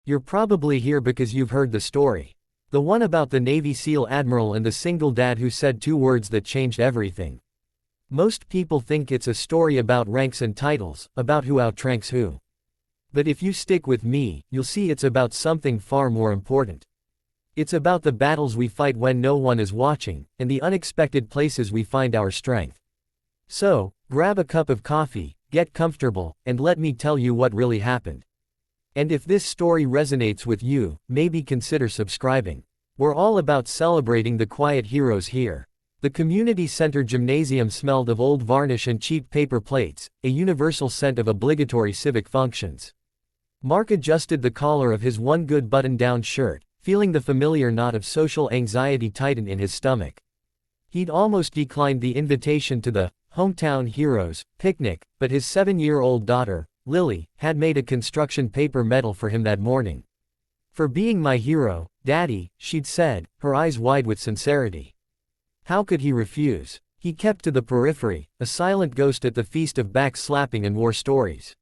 You're probably here because you've heard the story. The one about the Navy SEAL Admiral and the single dad who said 2 words that changed everything. Most people think it's a story about ranks and titles, about who outranks who. But if you stick with me, you'll see it's about something far more important. It's about the battles we fight when no one is watching, and the unexpected places we find our strength. So, grab a cup of coffee, get comfortable, and let me tell you what really happened. And if this story resonates with you, maybe consider subscribing. We're all about celebrating the quiet heroes here. The community center gymnasium smelled of old varnish and cheap paper plates, a universal scent of obligatory civic functions. Mark adjusted the collar of his one good button-down shirt, feeling the familiar knot of social anxiety tighten in his stomach. He'd almost declined the invitation to the Hometown Heroes picnic, but his 7-year-old daughter, Lily, had made a construction paper medal for him that morning. "For being my hero, Daddy," she'd said, her eyes wide with sincerity. How could he refuse? He kept to the periphery, a silent ghost at the feast of back-slapping and war stories.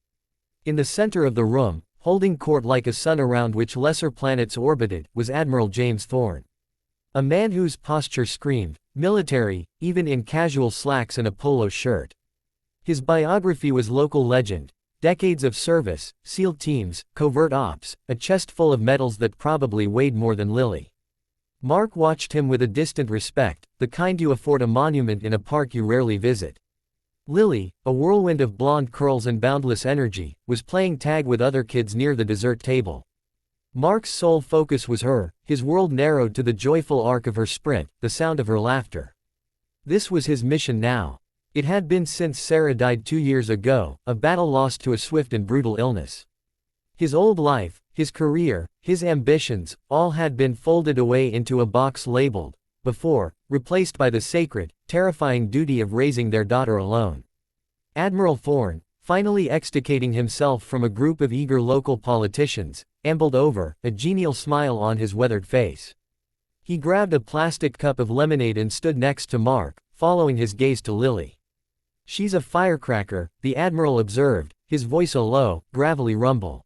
In the center of the room, holding court like a sun around which lesser planets orbited, was Admiral James Thorne. A man whose posture screamed military, even in casual slacks and a polo shirt. His biography was local legend. Decades of service, SEAL teams, covert ops, a chest full of medals that probably weighed more than Lily. Mark watched him with a distant respect, the kind you afford a monument in a park you rarely visit. Lily, a whirlwind of blonde curls and boundless energy, was playing tag with other kids near the dessert table. Mark's sole focus was her, his world narrowed to the joyful arc of her sprint, the sound of her laughter. This was his mission now. It had been since Sarah died 2 years ago, a battle lost to a swift and brutal illness. His old life, his career, his ambitions, all had been folded away into a box labeled, before, replaced by the sacred, terrifying duty of raising their daughter alone. Admiral Thorne, finally extricating himself from a group of eager local politicians, ambled over, a genial smile on his weathered face. He grabbed a plastic cup of lemonade and stood next to Mark, following his gaze to Lily. "She's a firecracker," the Admiral observed, his voice a low, gravelly rumble.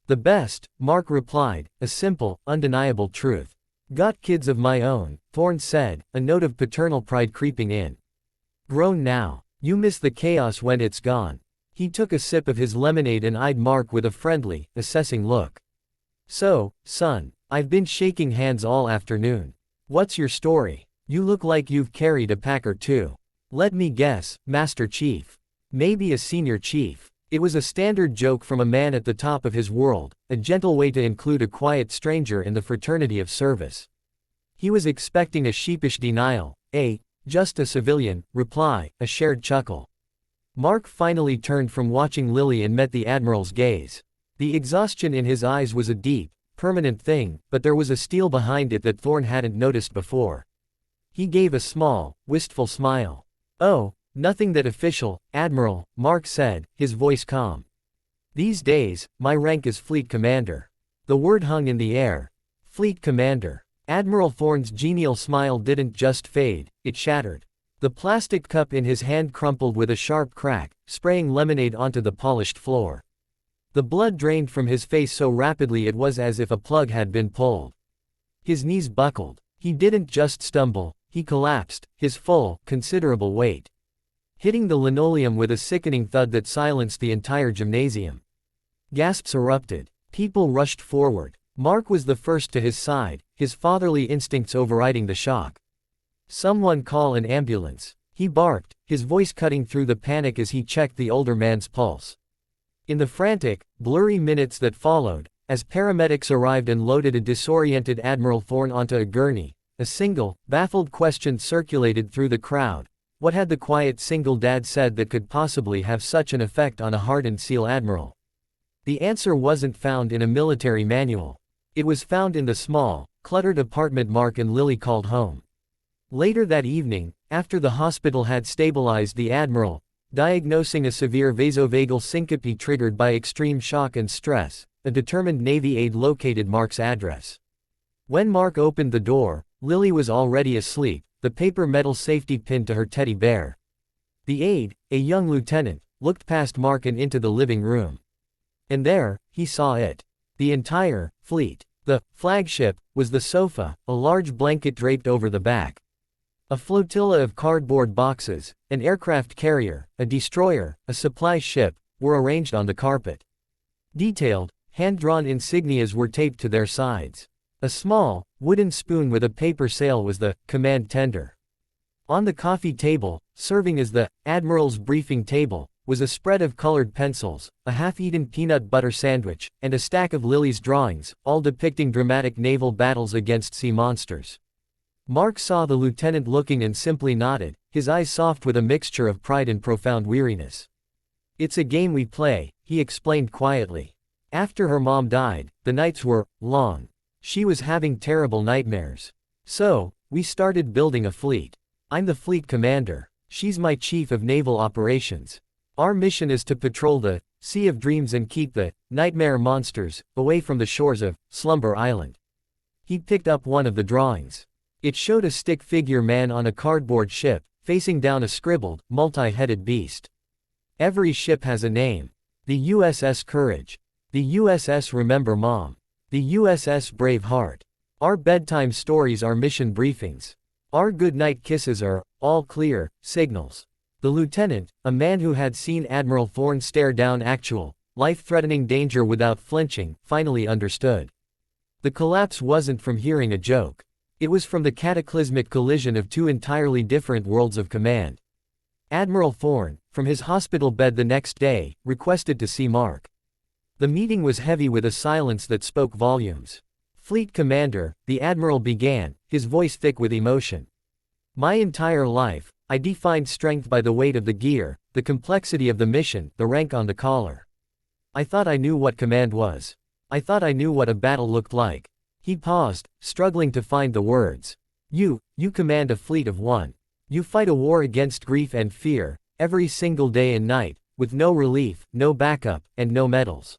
"The best," Mark replied, a simple, undeniable truth. "Got kids of my own," Thorne said, a note of paternal pride creeping in. "Grown now. You miss the chaos when it's gone." He took a sip of his lemonade and eyed Mark with a friendly, assessing look. "So, son, I've been shaking hands all afternoon. What's your story? You look like you've carried a pack or two. Let me guess, Master Chief. Maybe a senior chief." It was a standard joke from a man at the top of his world, a gentle way to include a quiet stranger in the fraternity of service. He was expecting a sheepish denial, just a civilian, reply, a shared chuckle. Mark finally turned from watching Lily and met the Admiral's gaze. The exhaustion in his eyes was a deep, permanent thing, but there was a steel behind it that Thorne hadn't noticed before. He gave a small, wistful smile. "Oh, nothing that official, Admiral," Mark said, his voice calm. "These days, my rank is Fleet Commander." The word hung in the air. Fleet Commander. Admiral Thorne's genial smile didn't just fade, it shattered. The plastic cup in his hand crumpled with a sharp crack, spraying lemonade onto the polished floor. The blood drained from his face so rapidly it was as if a plug had been pulled. His knees buckled. He didn't just stumble, he collapsed, his full, considerable weight hitting the linoleum with a sickening thud that silenced the entire gymnasium. Gasps erupted. People rushed forward. Mark was the first to his side, his fatherly instincts overriding the shock. "Someone call an ambulance," he barked, his voice cutting through the panic as he checked the older man's pulse. In the frantic, blurry minutes that followed, as paramedics arrived and loaded a disoriented Admiral Thorne onto a gurney, a single, baffled question circulated through the crowd. What had the quiet single dad said that could possibly have such an effect on a hardened SEAL admiral? The answer wasn't found in a military manual. It was found in the small, cluttered apartment Mark and Lily called home. Later that evening, after the hospital had stabilized the Admiral, diagnosing a severe vasovagal syncope triggered by extreme shock and stress, a determined Navy aide located Mark's address. When Mark opened the door, Lily was already asleep, the paper medal safety pinned to her teddy bear. The aide, a young lieutenant, looked past Mark and into the living room. And there, he saw it. The entire fleet. The flagship was the sofa, a large blanket draped over the back. A flotilla of cardboard boxes, an aircraft carrier, a destroyer, a supply ship, were arranged on the carpet. Detailed, hand-drawn insignias were taped to their sides. A small, wooden spoon with a paper sail was the command tender. On the coffee table, serving as the Admiral's briefing table, was a spread of colored pencils, a half-eaten peanut butter sandwich, and a stack of Lily's drawings, all depicting dramatic naval battles against sea monsters. Mark saw the lieutenant looking and simply nodded, his eyes soft with a mixture of pride and profound weariness. "It's a game we play," he explained quietly. "After her mom died, the nights were long. She was having terrible nightmares. So, we started building a fleet. I'm the fleet commander. She's my chief of naval operations. Our mission is to patrol the Sea of Dreams and keep the nightmare monsters away from the shores of Slumber Island." He picked up one of the drawings. It showed a stick figure man on a cardboard ship, facing down a scribbled, multi-headed beast. "Every ship has a name. The USS Courage. The USS Remember Mom. The USS Brave Heart. Our bedtime stories are mission briefings. Our goodnight kisses are all clear signals." The lieutenant, a man who had seen Admiral Thorne stare down actual, life-threatening danger without flinching, finally understood. The collapse wasn't from hearing a joke. It was from the cataclysmic collision of two entirely different worlds of command. Admiral Thorne, from his hospital bed the next day, requested to see Mark. The meeting was heavy with a silence that spoke volumes. "Fleet Commander," the Admiral began, his voice thick with emotion. "My entire life, I defined strength by the weight of the gear, the complexity of the mission, the rank on the collar. I thought I knew what command was. I thought I knew what a battle looked like." He paused, struggling to find the words. You command a fleet of one. You fight a war against grief and fear, every single day and night, with no relief, no backup, and no medals.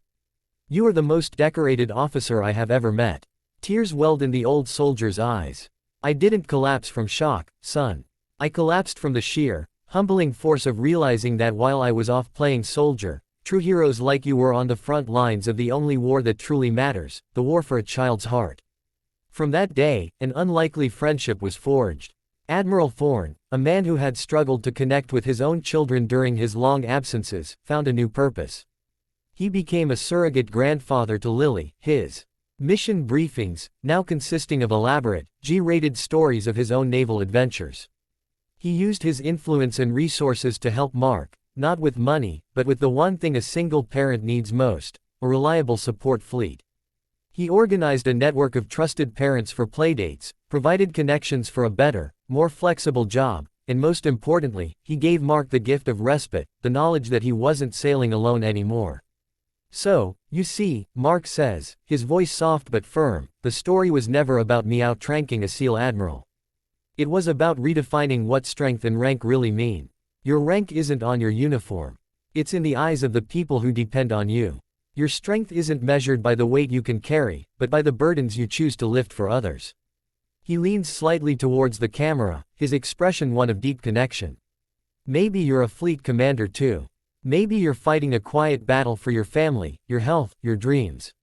You are the most decorated officer I have ever met." Tears welled in the old soldier's eyes. "I didn't collapse from shock, son. I collapsed from the sheer, humbling force of realizing that while I was off playing soldier, true heroes like you were on the front lines of the only war that truly matters, the war for a child's heart." From that day, an unlikely friendship was forged. Admiral Thorne, a man who had struggled to connect with his own children during his long absences, found a new purpose. He became a surrogate grandfather to Lily, his mission briefings, now consisting of elaborate, G-rated stories of his own naval adventures. He used his influence and resources to help Mark, not with money, but with the one thing a single parent needs most, a reliable support fleet. He organized a network of trusted parents for playdates, provided connections for a better, more flexible job, and most importantly, he gave Mark the gift of respite, the knowledge that he wasn't sailing alone anymore. "So, you see," Mark says, his voice soft but firm, "the story was never about me out-ranking a SEAL Admiral. It was about redefining what strength and rank really mean. Your rank isn't on your uniform. It's in the eyes of the people who depend on you. Your strength isn't measured by the weight you can carry, but by the burdens you choose to lift for others." He leaned slightly towards the camera, his expression one of deep connection. "Maybe you're a fleet commander too. Maybe you're fighting a quiet battle for your family, your health, your dreams.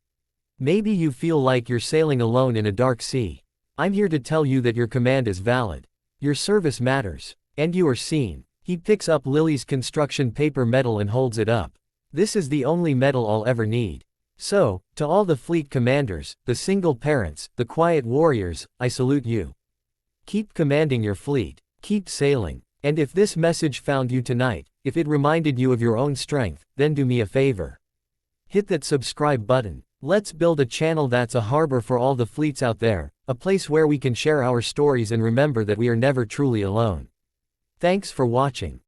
Maybe you feel like you're sailing alone in a dark sea. I'm here to tell you that your command is valid. Your service matters. And you are seen." He picks up Lily's construction paper medal and holds it up. "This is the only medal I'll ever need. So, to all the fleet commanders, the single parents, the quiet warriors, I salute you. Keep commanding your fleet. Keep sailing. And if this message found you tonight, if it reminded you of your own strength, then do me a favor. Hit that subscribe button. Let's build a channel that's a harbor for all the fleets out there, a place where we can share our stories and remember that we are never truly alone." Thanks for watching.